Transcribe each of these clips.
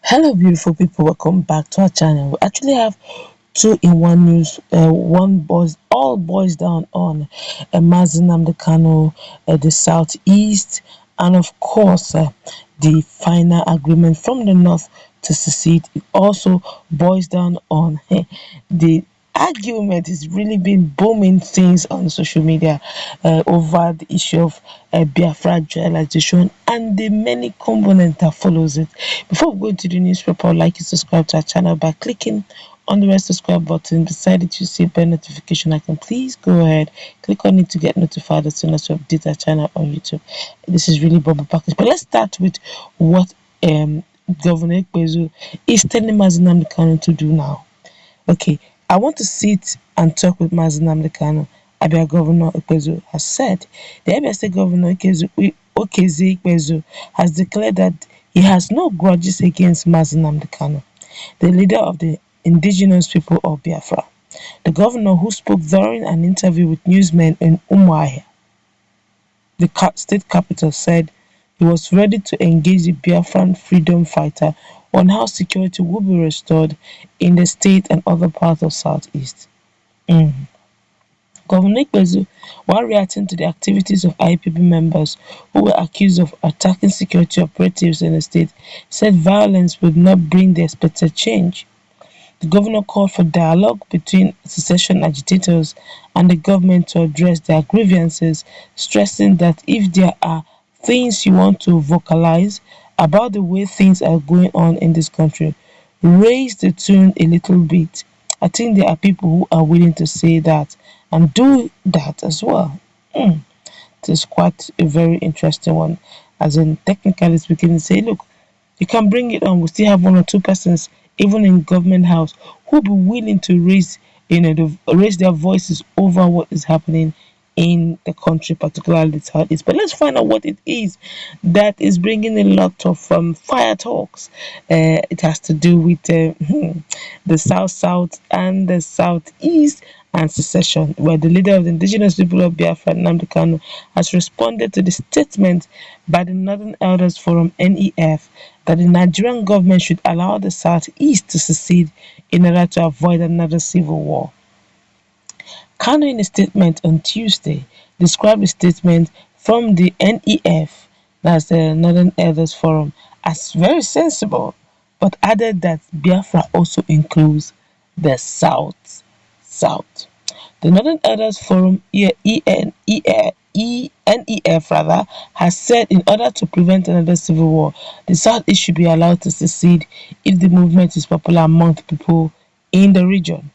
Hello, beautiful people. Welcome back to our channel. We actually have two in one news. One boils down on Nnamdi Kanu, the southeast, and of course, the final agreement from the north to secede. It also boils down on the argument is really been booming things on social media over the issue of Biafra agitation and the many components that follows it. Before we go into the newspaper, I'd like you to subscribe to our channel by clicking on the red subscribe button. Beside it, you see bell notification icon. Please go ahead, click on it to get notified as soon as we update our channel on YouTube. This is really bubble package. But let's start with what Governor Ikpeazu is telling Nnamdi Kanu to do now. Okay, I want to sit and talk with Nnamdi Kanu. Abia Governor Ikpeazu has said. The Abia State Governor Okezi Ikpeazu has declared that he has no grudges against Nnamdi Kanu, the leader of the indigenous people of Biafra. The governor, who spoke during an interview with newsmen in Umuahia, the state capital, said he was ready to engage the Biafran freedom fighter on how security will be restored in the state and other parts of Southeast. Governor Ikpeazu, while reacting to the activities of IPB members who were accused of attacking security operatives in the state, said violence would not bring the expected change. The governor called for dialogue between secession agitators and the government to address their grievances, stressing that if there are things you want to vocalize about the way things are going on in this country, raise the tune a little bit. I think there are people who are willing to say that and do that as well. It is quite a very interesting one. As in, technically speaking, say, look, you can bring it on. We still have one or two persons, even in government house, who be willing to raise, raise their voices over what is happening in the country, particularly the Southeast. But let's find out what it is that is bringing a lot of fire talks. It has to do with the South and the Southeast and secession, where the leader of the indigenous people of Biafra, Nnamdi Kanu, has responded to the statement by the Northern Elders Forum (NEF) that the Nigerian government should allow the Southeast to secede in order to avoid another civil war. Kanu, in a statement on Tuesday, described the statement from the NEF, that's the Northern Elders Forum, as very sensible, but added that Biafra also includes the South. The Northern Elders Forum NEF rather has said in order to prevent another civil war, the Southeast should be allowed to secede if the movement is popular among the people in the region.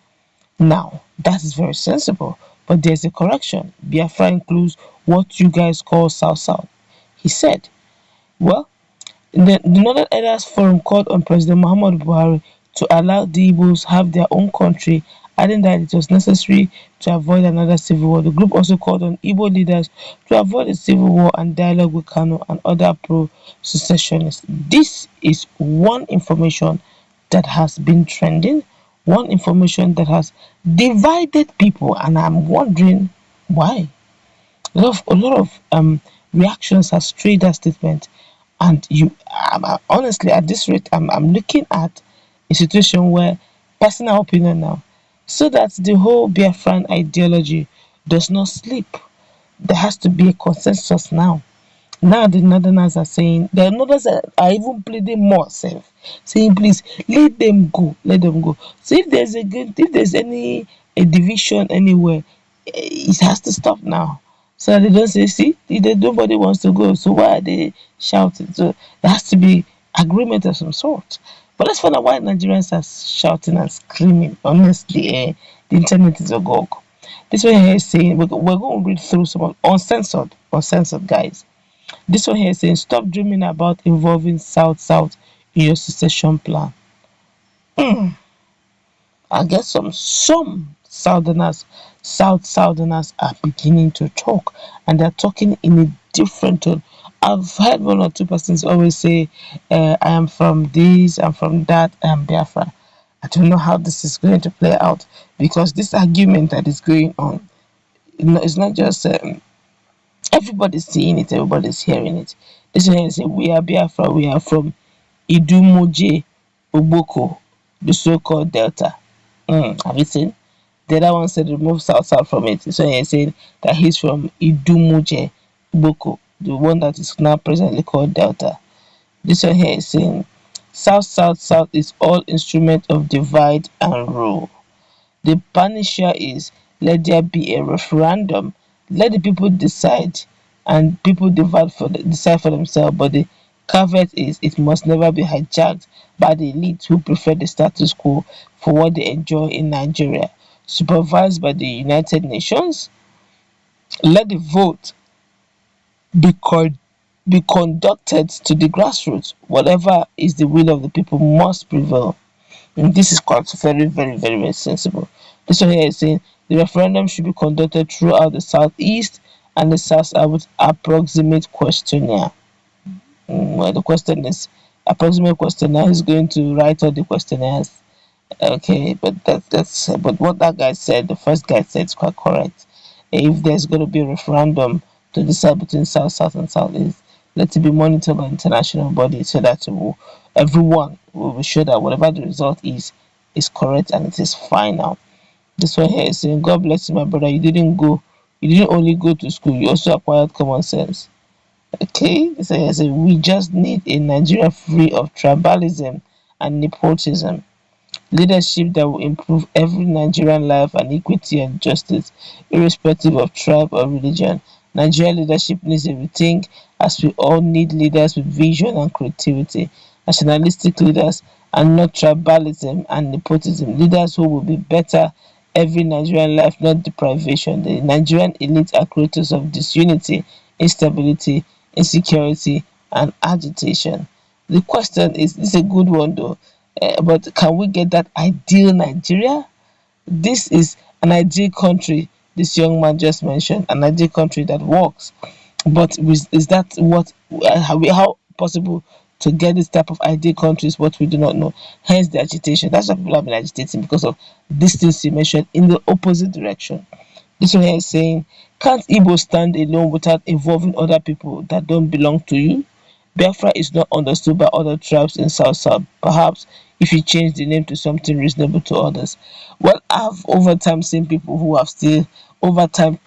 Now, that is very sensible, but there's a correction. Biafra includes what you guys call South. He said, well, the Northern Elders Forum called on President Muhammadu Buhari to allow the Igbos have their own country, adding that it was necessary to avoid another civil war. The group also called on Igbo leaders to avoid a civil war and dialogue with Kanu and other pro-secessionists. This is one information that has been trending, one information that has divided people, and I'm wondering why. A lot of reactions have strayed that statement, and honestly, at this rate, I'm looking at a situation where, personal opinion now, so that the whole Biafran ideology does not slip. There has to be a consensus now. Now the Northerners are saying, the Northerners are even pleading more safe, saying please let them go. So if there's any a division anywhere, it has to stop now. So that they don't say, see, nobody wants to go, so why are they shouting? So there has to be agreement of some sort. But let's find out why Nigerians are shouting and screaming. Honestly, the internet is a gog. This one here is saying, we're going to read through some of uncensored guys. This one here is saying, stop dreaming about involving South in your secession plan. I guess some Southerners are beginning to talk, and they're talking in a different tone. I've heard one or two persons always say, I am from this, I'm from that, I'm Biafra. I don't know how this is going to play out, because this argument that is going on, it's not just everybody's seeing it, everybody's hearing it. This one is saying, we are Biafra, we are from Idumoje, Uboko, the so-called Delta. Have you seen? The other one said remove South from it. So he's saying that he's from Idumuje, Uboko, the one that is now presently called Delta. This one here is saying South is all instrument of divide and rule. The panacea is let there be a referendum, let the people decide, and people decide for themselves. But the caveat is it must never be hijacked by the elite who prefer the status quo for what they enjoy in Nigeria. Supervised by the United Nations, let the vote be, be conducted to the grassroots. Whatever is the will of the people must prevail. And this is quite very sensible. This one here is saying the referendum should be conducted throughout the southeast and the south with approximate questionnaire. Well, the question is approximate questionnaire is going to write all the questionnaires. Okay, but but what that guy said, the first guy said, is quite correct. If there's going to be a referendum to decide between south and southeast, let it be monitored by international bodies so that everyone will be sure that whatever the result is correct and it is final. This one here is saying, God bless you, my brother. You didn't only go to school, you also acquired common sense. Okay, this one here is saying, we just need a Nigeria free of tribalism and nepotism. Leadership that will improve every Nigerian life and equity and justice, irrespective of tribe or religion. Nigerian leadership needs a rethink as we all need leaders with vision and creativity, nationalistic leaders and not tribalism and nepotism, leaders who will be better every Nigerian life, not deprivation. The Nigerian elite are creators of disunity, instability, insecurity, and agitation. The question is, this is a good one though, but can we get that ideal Nigeria? This is an ideal country this young man just mentioned, an ideal country that works. But is that what how possible to get this type of ideal countries? What we do not know. Hence the agitation. That's why people have been agitating, because of these things you mentioned in the opposite direction. This one here is saying, can't Igbo stand alone without involving other people that don't belong to you? Biafra is not understood by other tribes in South. Perhaps if you change the name to something reasonable to others. Well, I've over time seen people who have still over time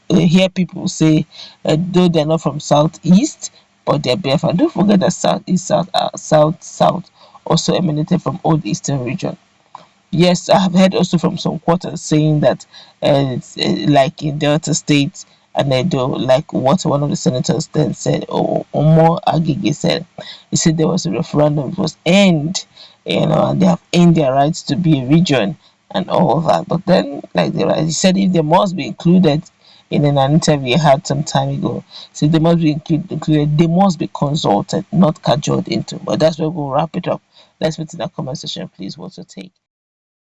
hear people say, though they're not from Southeast, but they're Biafra. Don't forget that Southeast, South also emanated from old Eastern region. Yes, I have heard also from some quarters saying that it's like in Delta State and Edo, like what one of the senators then said, or more Agege said, he said there was a referendum, it was end, and they have earned their rights to be a region and all of that. But then, like he said, if they must be included in an interview he had some time ago, so they must be included, they must be consulted, not cajoled into. But that's where we'll wrap it up. Let's put in the comment section, please, what's your take?